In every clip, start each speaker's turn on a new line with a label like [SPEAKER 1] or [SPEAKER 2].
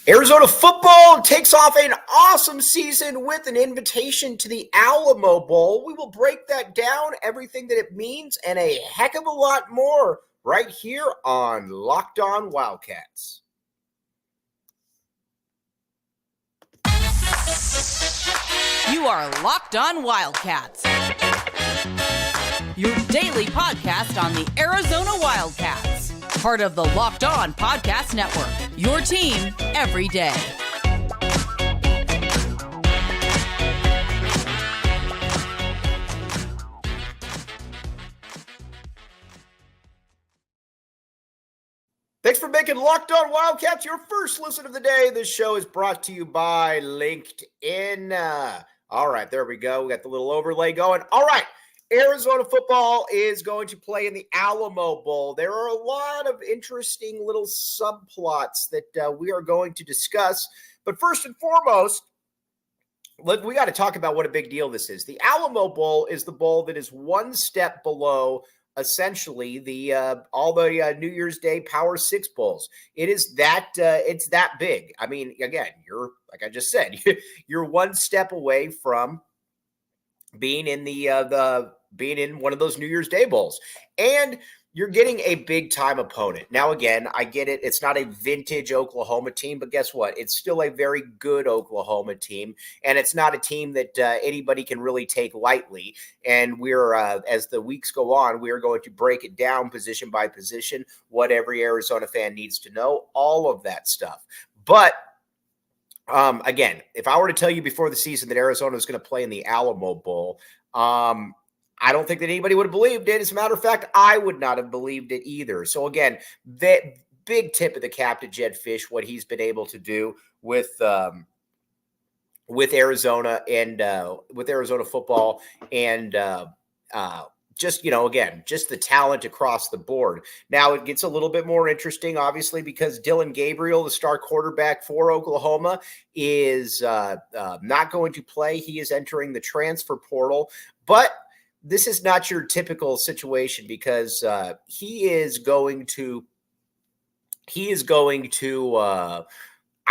[SPEAKER 1] Arizona football takes off an awesome season with an invitation to the Alamo Bowl. We will break that down, everything that it means, and a heck of a lot more right here on Locked On Wildcats.
[SPEAKER 2] You are Locked On Wildcats, your daily podcast on the Arizona Wildcats, part of the Locked On Podcast Network, your team every day.
[SPEAKER 1] Thanks for making Locked On Wildcats your first listen of the day. This show is brought to you by LinkedIn. All right, there we go. We got the little overlay going. All right, Arizona football is going to play in the Alamo Bowl. There are a lot of interesting little subplots that we are going to discuss. But first and foremost, we got to talk about what a big deal this is. The Alamo Bowl is the bowl that is one step below essentially the all the New Year's Day Power Six bowls. It's that big. I mean, again, you're like I just said, you're one step away from being in being in one of those New Year's Day bowls, and you're getting a big time opponent. Now, again, I get it. It's not a vintage Oklahoma team, but guess what? It's still a very good Oklahoma team, and it's not a team that anybody can really take lightly. And we're, as the weeks go on, we are going to break it down position by position, what every Arizona fan needs to know, all of that stuff. But again, if I were to tell you before the season that Arizona was going to play in the Alamo Bowl, I don't think that anybody would have believed it. As a matter of fact, I would not have believed it either. So again, that big tip of the cap to Jedd Fisch, what he's been able to do with Arizona and with Arizona football, and just, again, just the talent across the board. Now it gets a little bit more interesting, obviously, because Dillon Gabriel, the star quarterback for Oklahoma, is not going to play. He is entering the transfer portal, but this is not your typical situation because he is going to.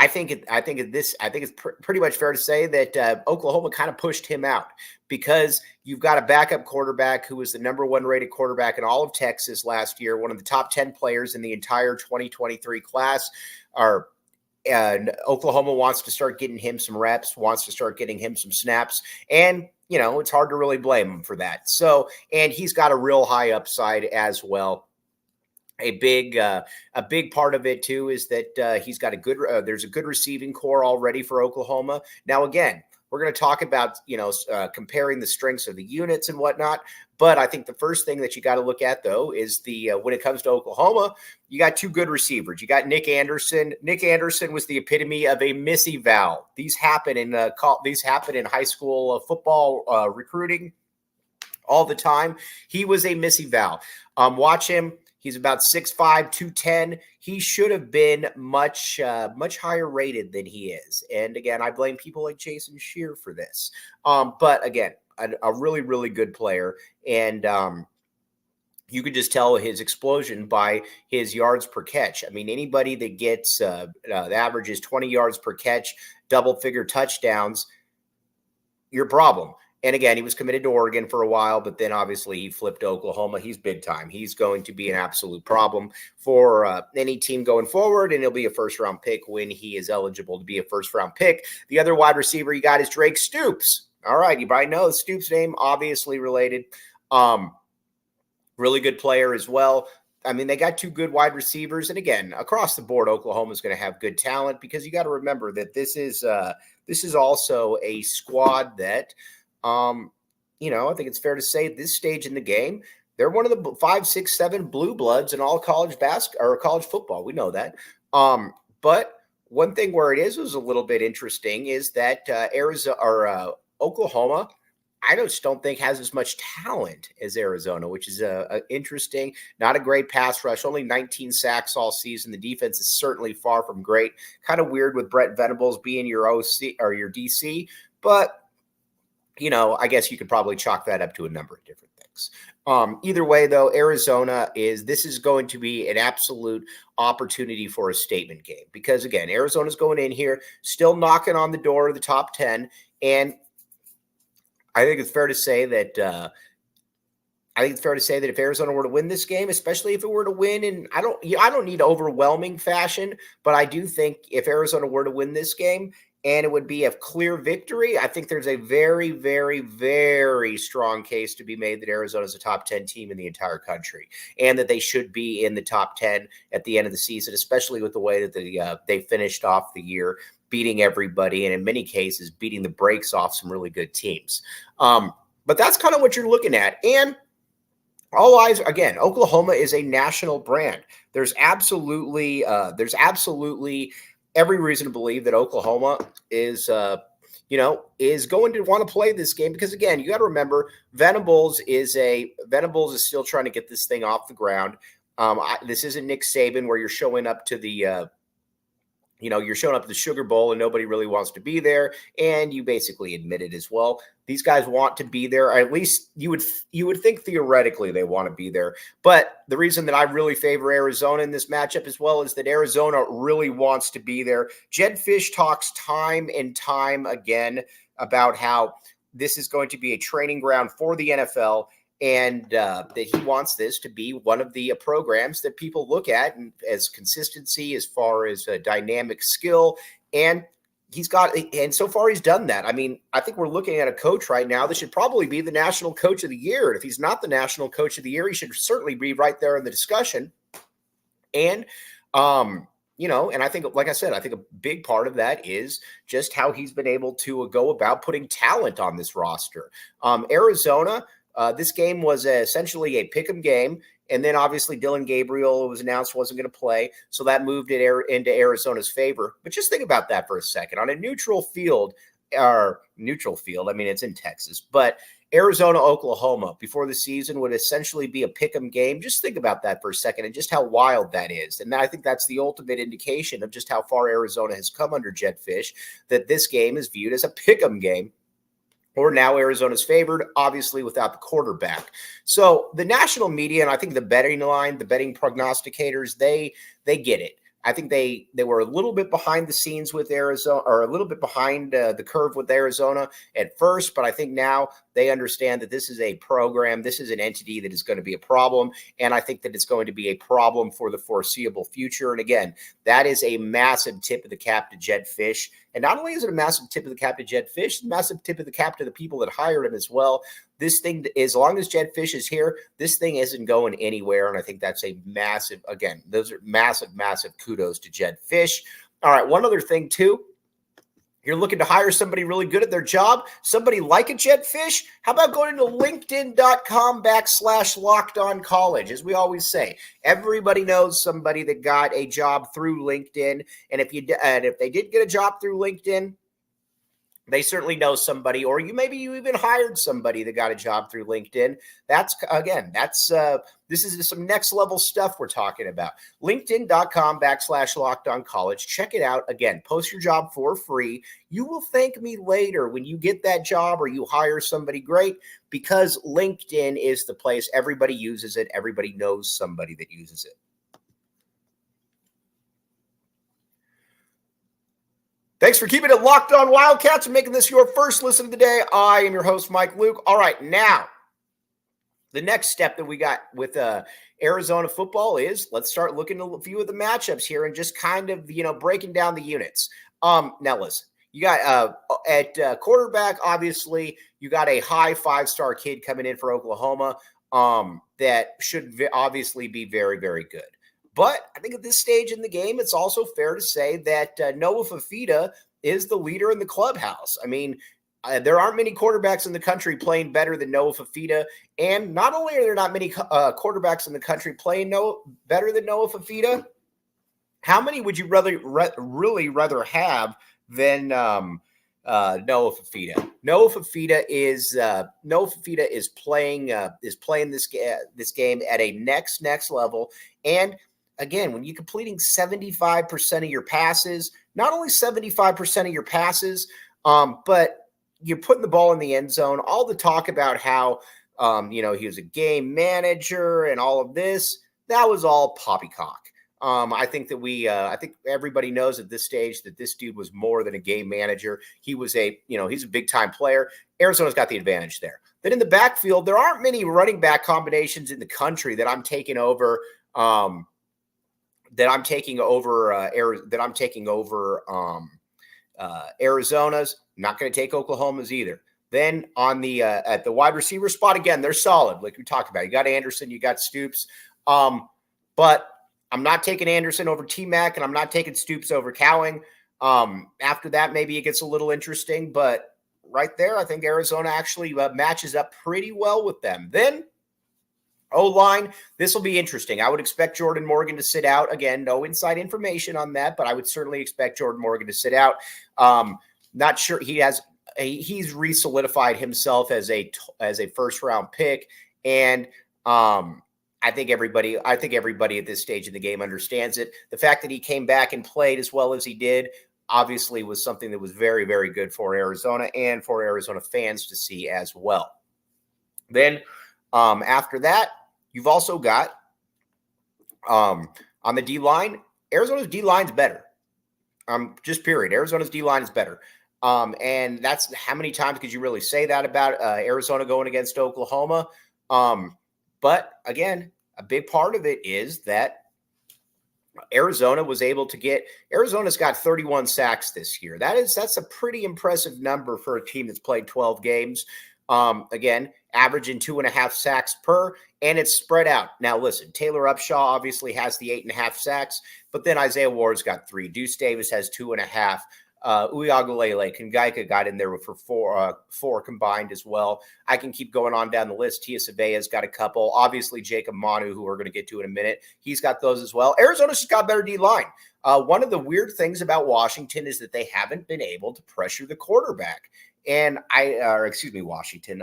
[SPEAKER 1] I think it's pretty much fair to say that Oklahoma kind of pushed him out because you've got a backup quarterback who was the number one rated quarterback in all of Texas last year, one of the top 10 players in the entire 2023 class. And Oklahoma wants to start getting him some reps, wants to start getting him some snaps, and it's hard to really blame him for that. So, and he's got a real high upside as well. A big part of it too is that he's got there's a good receiving core already for Oklahoma. Now, again, we're going to talk about, comparing the strengths of the units and whatnot. But I think the first thing that you got to look at, though, is when it comes to Oklahoma, you got two good receivers. You got Nick Anderson. Nick Anderson was the epitome of a miss eval. These happen in high school football recruiting all the time. He was a miss eval. Watch him. He's about 6'5", 210. He should have been much higher rated than he is. And again, I blame people like Jason Shear for this. But again, a really, really good player. And you could just tell his explosion by his yards per catch. I mean, anybody that gets the average is 20 yards per catch, double-figure touchdowns, your problem. And again, he was committed to Oregon for a while, but then obviously he flipped to Oklahoma. He's big time. He's going to be an absolute problem for any team going forward, and he'll be a first-round pick when he is eligible to be a first-round pick. The other wide receiver you got is Drake Stoops. All right, you probably know Stoops' name, obviously related. Really good player as well. I mean, they got two good wide receivers. And again, across the board, Oklahoma is going to have good talent because you got to remember that this is also a squad that – I think it's fair to say at this stage in the game, they're one of the 5, 6, 7 blue bloods in all college basketball or college football. We know that. But one thing where it is a little bit interesting is that Oklahoma, I just don't think has as much talent as Arizona, which is interesting. Not a great pass rush, only 19 sacks all season. The defense is certainly far from great. Kind of weird with Brett Venables being your OC or your DC, but I guess you could probably chalk that up to a number of different things. things. Either way, though, this is going to be an absolute opportunity for a statement game because, again, Arizona's going in here, still knocking on the door of the top 10. And I think it's fair to say that if Arizona were to win this game, especially if it were to win, and I don't need overwhelming fashion, but I do think if Arizona were to win this game and it would be a clear victory, I think there's a very, very, very strong case to be made that Arizona is a top 10 team in the entire country and that they should be in the top 10 at the end of the season, especially with the way that they finished off the year, beating everybody and in many cases beating the brakes off some really good teams. But that's kind of what you're looking at. And all eyes, again, Oklahoma is a national brand. There's absolutely every reason to believe that Oklahoma is going to want to play this game because, again, you got to remember Venables is still trying to get this thing off the ground. This isn't Nick Saban where you're showing up to the Sugar Bowl and nobody really wants to be there. And you basically admit it as well. These guys want to be there. Or at least you would think theoretically they want to be there. But the reason that I really favor Arizona in this matchup as well is that Arizona really wants to be there. Jedd Fisch talks time and time again about how this is going to be a training ground for the NFL. And that he wants this to be one of the programs that people look at and as consistency as far as dynamic skill. And so far he's done that. I mean, I think we're looking at a coach right now that should probably be the national coach of the year. And if he's not the national coach of the year, he should certainly be right there in the discussion. And, and I think, like I said, I think a big part of that is just how he's been able to go about putting talent on this roster. Arizona, this game was essentially a pick'em game, and then obviously Dylan Gabriel was announced wasn't going to play, so that moved it into Arizona's favor. But just think about that for a second. On a neutral field, I mean, it's in Texas, but Arizona, Oklahoma, before the season would essentially be a pick'em game. Just think about that for a second and just how wild that is. And I think that's the ultimate indication of just how far Arizona has come under Jedd Fisch, that this game is viewed as a pick'em game. Or now Arizona's favored, obviously without the quarterback. So the national media, and I think the betting line, the betting prognosticators, they get it. I think they were a little bit behind the scenes with Arizona, or a little bit behind the curve with Arizona at first, but I think now they understand that this is a program, this is an entity that is going to be a problem, and I think that it's going to be a problem for the foreseeable future. And again, that is a massive tip of the cap to Jedd Fisch. And not only is it a massive tip of the cap to Jedd Fisch, it's a massive tip of the cap to the people that hired him as well. This thing, as long as Jedd Fisch is here, this thing isn't going anywhere. And I think that's a massive, again, those are massive, massive kudos to Jedd Fisch. All right, one other thing too. You're looking to hire somebody really good at their job, somebody like a Jedd Fisch. How about going to linkedin.com/LockedOnCollege? As we always say, everybody knows somebody that got a job through LinkedIn. And if they did get a job through LinkedIn, they certainly know somebody, or maybe you even hired somebody that got a job through LinkedIn. This is some next level stuff we're talking about. LinkedIn.com/LockedOnCollege. Check it out. Again, post your job for free. You will thank me later when you get that job or you hire somebody great, because LinkedIn is the place. Everybody uses it. Everybody knows somebody that uses it. Thanks for keeping it locked on Wildcats and making this your first listen of the day. I am your host, Mike Luke. All right, now, the next step that we got with Arizona football is let's start looking at a few of the matchups here and just kind of, breaking down the units. Now, listen, you got at quarterback, obviously, you got a high five-star kid coming in for Oklahoma that should obviously be very, very good. But I think at this stage in the game, it's also fair to say that Noah Fifita is the leader in the clubhouse. I mean, there aren't many quarterbacks in the country playing better than Noah Fifita. And not only are there not many quarterbacks in the country playing better than Noah Fifita, how many would you really rather have than Noah Fifita? Noah Fifita is playing this game at a next level. And again, when you're completing 75% of your passes, not only 75% of your passes, but you're putting the ball in the end zone. All the talk about how He was a game manager and all of this. That was all poppycock. I think that I think everybody knows at this stage that this dude was more than a game manager. He was he's a big time player. Arizona's got the advantage there. Then in the backfield, there aren't many running back combinations in the country that I'm taking over. Arizona's. I'm not going to take Oklahoma's either. Then on the at the wide receiver spot, again, they're solid, like we talked about. You got Anderson, you got Stoops, but I'm not taking Anderson over T-Mac, and I'm not taking Stoops over Cowing. After that, maybe it gets a little interesting, but right there, I think Arizona actually matches up pretty well with them. Then O-line, this will be interesting. I would expect Jordan Morgan to sit out. Again, no inside information on that, but I would certainly expect Jordan Morgan to sit out. Not sure he's re-solidified himself as a first-round pick, and I think everybody at this stage of the game understands it. The fact that he came back and played as well as he did obviously was something that was very, very good for Arizona and for Arizona fans to see as well. Then after that, you've also got on the D-line, Arizona's D-line's better. Just period. Arizona's D-line is better. And that's how many times could you really say that about Arizona going against Oklahoma? But again, a big part of it is that Arizona's got 31 sacks this year. That's a pretty impressive number for a team that's played 12 games. Again, averaging 2.5 sacks per, and it's spread out. Now, listen, Taylor Upshaw obviously has the 8.5 sacks, but then Isaiah Ward's got 3. Deuce Davis has 2.5. Uiagalelei Kangaika got in there for four combined as well. I can keep going on down the list. Tia Savea's got a couple. Obviously, Jacob Manu, who we're going to get to in a minute, he's got those as well. Arizona's just got better D-line. One of the weird things about Washington is that they haven't been able to pressure the quarterback. And Washington,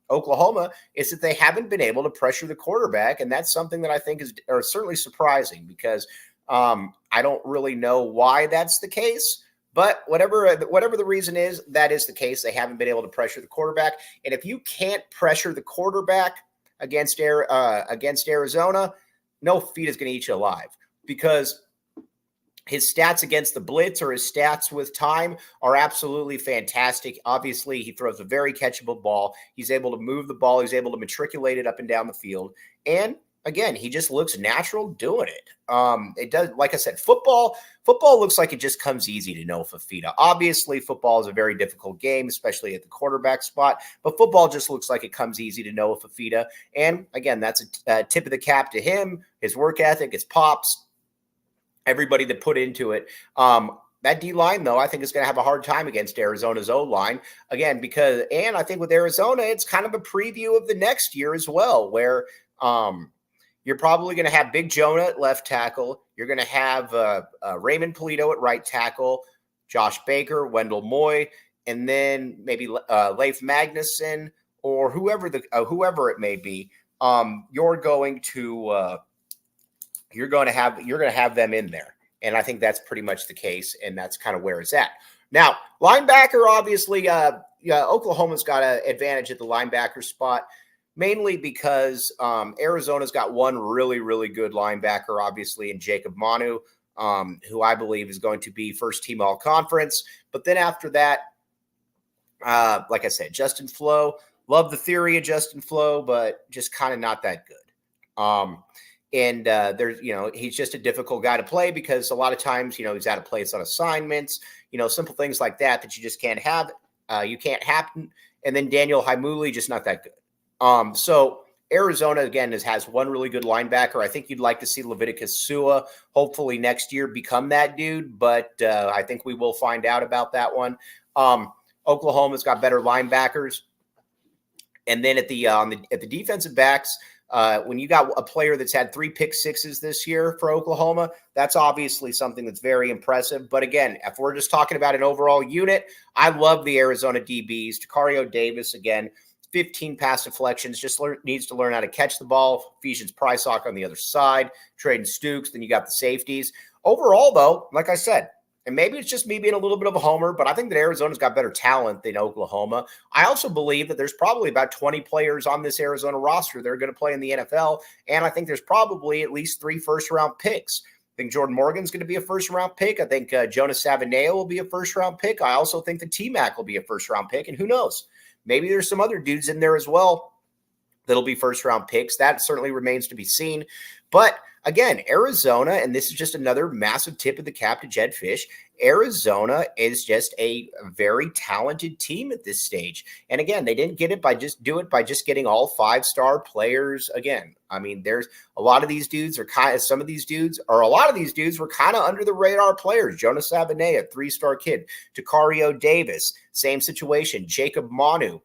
[SPEAKER 1] Oklahoma, is that they haven't been able to pressure the quarterback. And that's something that I think is certainly surprising because I don't really know why that's the case. But whatever the reason is, that is the case. They haven't been able to pressure the quarterback. And if you can't pressure the quarterback against Arizona, no feet is going to eat you alive because his stats against the blitz or his stats with time are absolutely fantastic. Obviously, he throws a very catchable ball. He's able to move the ball. He's able to matriculate it up and down the field. And again, he just looks natural doing it. It does, like I said, football looks like it just comes easy to Noah Fifita. Obviously, football is a very difficult game, especially at the quarterback spot, but football just looks like it comes easy to Noah Fifita. And again, that's a tip of the cap to him, his work ethic, his pops, everybody that put into it. That D-line, though, I think is going to have a hard time against Arizona's O-line. Again, and I think with Arizona, it's kind of a preview of the next year as well, where you're probably going to have Big Jonah at left tackle. You're going to have Raymond Polito at right tackle, Josh Baker, Wendell Moy, and then maybe Leif Magnuson or whoever it may be. You're going to have them in there, and I think that's pretty much the case, and that's kind of where it's at. Now, linebacker, obviously, Oklahoma's got an advantage at the linebacker spot. Mainly because Arizona's got one really, really good linebacker, obviously, in Jacob Manu, who I believe is going to be first team all conference. But then after that, like I said, Justin Flo, love the theory of Justin Flo, but just kind of not that good. There's, he's just a difficult guy to play because a lot of times, he's out of place on assignments, simple things like that you just can't have. You can't happen. And then Daniel Haimuli, just not that good. So Arizona, again, has one really good linebacker. I think you'd like to see Leviticus Sua hopefully next year become that dude, but I think we will find out about that one. Oklahoma's got better linebackers. And then at the defensive backs, when you got a player that's had 3 pick sixes this year for Oklahoma, that's obviously something that's very impressive. But again, if we're just talking about an overall unit, I love the Arizona DBs. Tacario Davis, again, 15 pass deflections, just needs to learn how to catch the ball. Ephesians Prysock on the other side, Traden Stukes. Then you got the safeties. Overall, though, like I said, and maybe it's just me being a little bit of a homer, but I think that Arizona's got better talent than Oklahoma. I also believe that there's probably about 20 players on this Arizona roster that are going to play in the NFL, and I think there's probably at least 3 first-round picks. I think Jordan Morgan's going to be a first-round pick. I think Jonas Savaiinaea will be a first-round pick. I also think the T-Mac will be a first-round pick, and who knows? Maybe there's some other dudes in there as well that'll be first-round picks. That certainly remains to be seen. But again, Arizona, and this is just another massive tip of the cap to Jedd Fisch, Arizona is just a very talented team at this stage. And again, they didn't get it by just getting all 5-star players. Again, I mean, there's a lot of these dudes are kind of, some of these dudes, or a lot of these dudes were kind of under the radar players. Jonas Savaiinaea, 3-star kid. Takario Davis, same situation. Jacob Manu.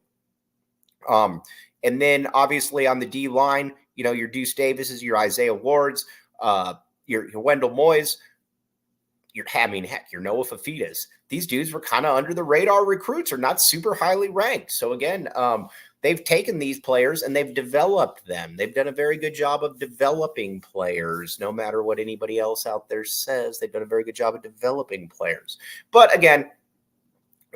[SPEAKER 1] And then obviously on the D line, you know, your Deuce Davises, your Isaiah Wards, your Wendell Moyes, your Noah Fafitas. These dudes were kind of under the radar recruits, or not super highly ranked. So again, they've taken these players and they've developed them. They've done a very good job of developing players. No matter what anybody else out there says, they've done a very good job of developing players. But again,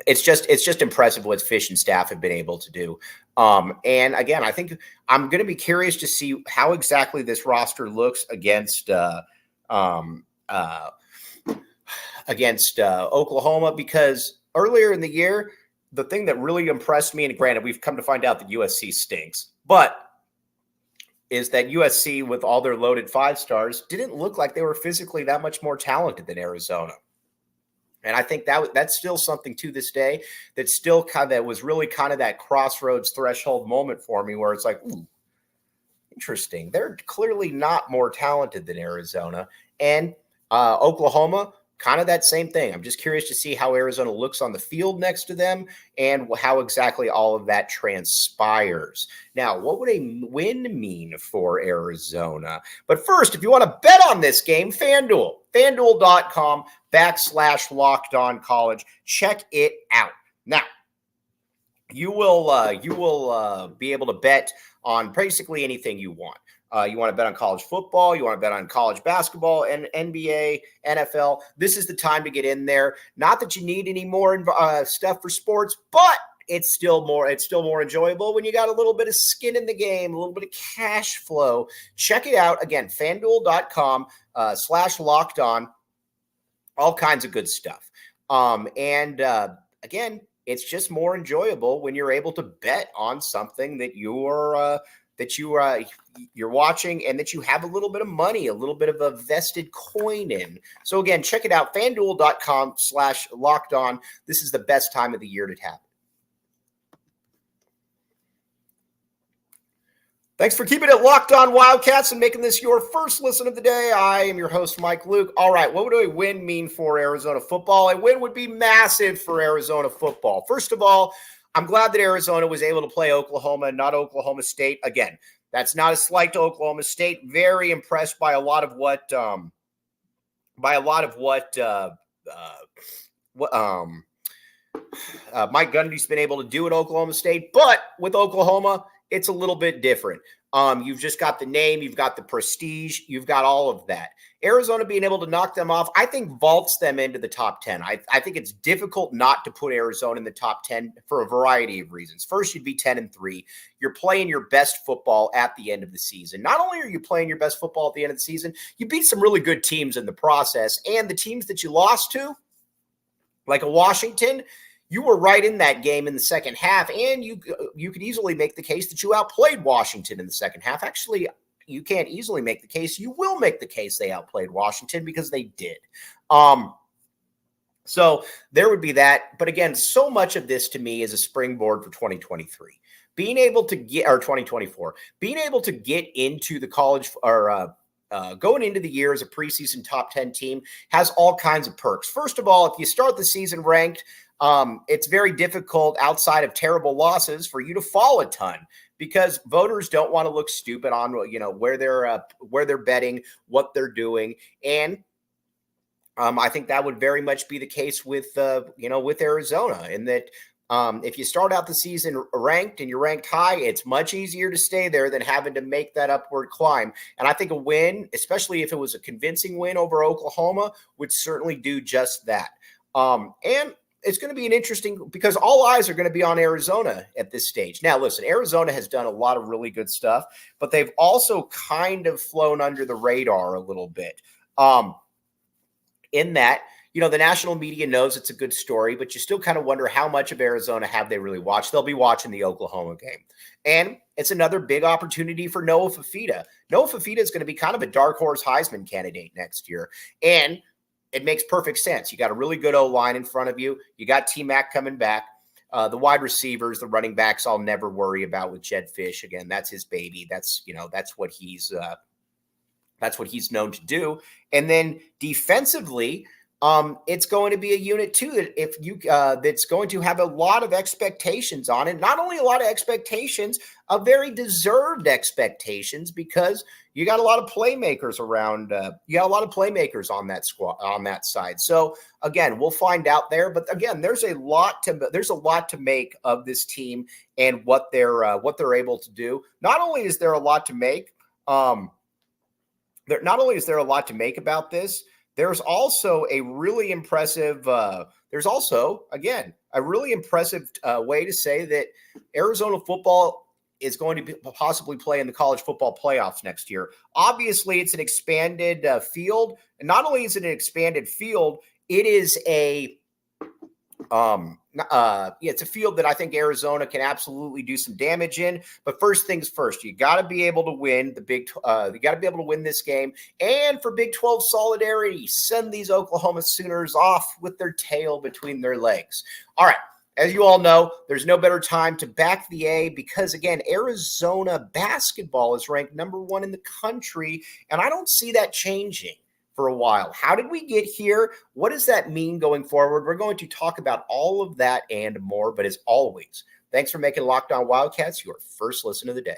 [SPEAKER 1] it's just impressive what Fisch and staff have been able to do. And again, I think I'm going to be curious to see how exactly this roster looks against Oklahoma, because earlier in the year, the thing that really impressed me, and granted, we've come to find out that USC stinks, but is that USC, with all their loaded 5-stars, didn't look like they were physically that much more talented than Arizona. And I think that's still something to this day that's still that was really kind of that crossroads threshold moment for me, where it's like, ooh, interesting. They're clearly not more talented than Arizona. And Oklahoma, kind of that same thing. I'm just curious to see how Arizona looks on the field next to them and how exactly all of that transpires. Now, what would a win mean for Arizona? But first, if you want to bet on this game, FanDuel, FanDuel.com/LockedOnCollege. Check it out. Now, you will be able to bet on basically anything you want. You want to bet on college football, you want to bet on college basketball and NBA, NFL. This is the time to get in there. Not that you need any more stuff for sports, but it's still more enjoyable when you got a little bit of skin in the game, a little bit of cash flow. Check it out. Again, FanDuel.com/LockedOn. All kinds of good stuff. Again, it's just more enjoyable when you're able to bet on something that you're watching and that you have a little bit of money, a little bit of a vested coin in. So again, check it out, FanDuel.com/LockedOn. This is the best time of the year to have it. Thanks for keeping it locked on Wildcats and making this your first listen of the day. I am your host, Mike Luke. All right, what would a win mean for Arizona football? A win would be massive for Arizona football. First of all, I'm glad that Arizona was able to play Oklahoma and not Oklahoma State. Again, that's not a slight to Oklahoma State. Very impressed by a lot of what Mike Gundy's been able to do at Oklahoma State. But with Oklahoma, it's a little bit different. You've just got the name, you've got the prestige, you've got all of that. Arizona being able to knock them off, I think vaults them into the top 10. I think it's difficult not to put Arizona in the top 10 for a variety of reasons. First, you'd be 10-3. You're playing your best football at the end of the season. Not only are you playing your best football at the end of the season, you beat some really good teams in the process. And the teams that you lost to, like a Washington, you were right in that game in the second half, and you could easily make the case that you outplayed Washington in the second half. Actually, you can't easily make the case. You will make the case they outplayed Washington, because they did. So there would be that. But again, so much of this to me is a springboard for 2023. Being able to get, or 2024, being able to get into the college, or going into the year as a preseason top 10 team has all kinds of perks. First of all, if you start the season ranked, it's very difficult outside of terrible losses for you to fall a ton, because voters don't want to look stupid on, where they're betting, what they're doing. And I think that would very much be the case with Arizona, in that If you start out the season ranked and you're ranked high, it's much easier to stay there than having to make that upward climb. And I think a win, especially if it was a convincing win over Oklahoma, would certainly do just that. And it's going to be an interesting, because all eyes are going to be on Arizona at this stage. Now, listen, Arizona has done a lot of really good stuff, but they've also kind of flown under the radar a little bit. In that, the national media knows it's a good story, but you still kind of wonder how much of Arizona have they really watched. They'll be watching the Oklahoma game. And it's another big opportunity for Noah Fifita. Noah Fifita is going to be kind of a dark horse Heisman candidate next year. And it makes perfect sense. You got a really good O-line in front of you. You got T-Mac coming back. The wide receivers, the running backs, I'll never worry about with Jedd Fisch. Again, that's his baby. That's what he's known to do. And then defensively, it's going to be a unit too that's going to have a lot of expectations on it. Not only a lot of expectations, a very deserved expectations, because you got a lot of playmakers around. You got a lot of playmakers on that squad, on that side. So again, we'll find out there. But again, there's a lot to make of this team and what they're able to do. Not only is there a lot to make, about this. There's also a really impressive way to say that Arizona football is going to possibly play in the college football playoffs next year. Obviously, it's an expanded field. And not only is it an expanded field, it is it's a field that I think Arizona can absolutely do some damage in. But first things first, you got to be able to win you got to be able to win this game. And for Big 12 solidarity, send these Oklahoma Sooners off with their tail between their legs. All right. As you all know, there's no better time to back the A, because, again, Arizona basketball is ranked number 1 in the country, and I don't see that changing for a while. How did we get here? What does that mean going forward? We're going to talk about all of that and more, but as always, thanks for making Locked On Wildcats your first listen of the day.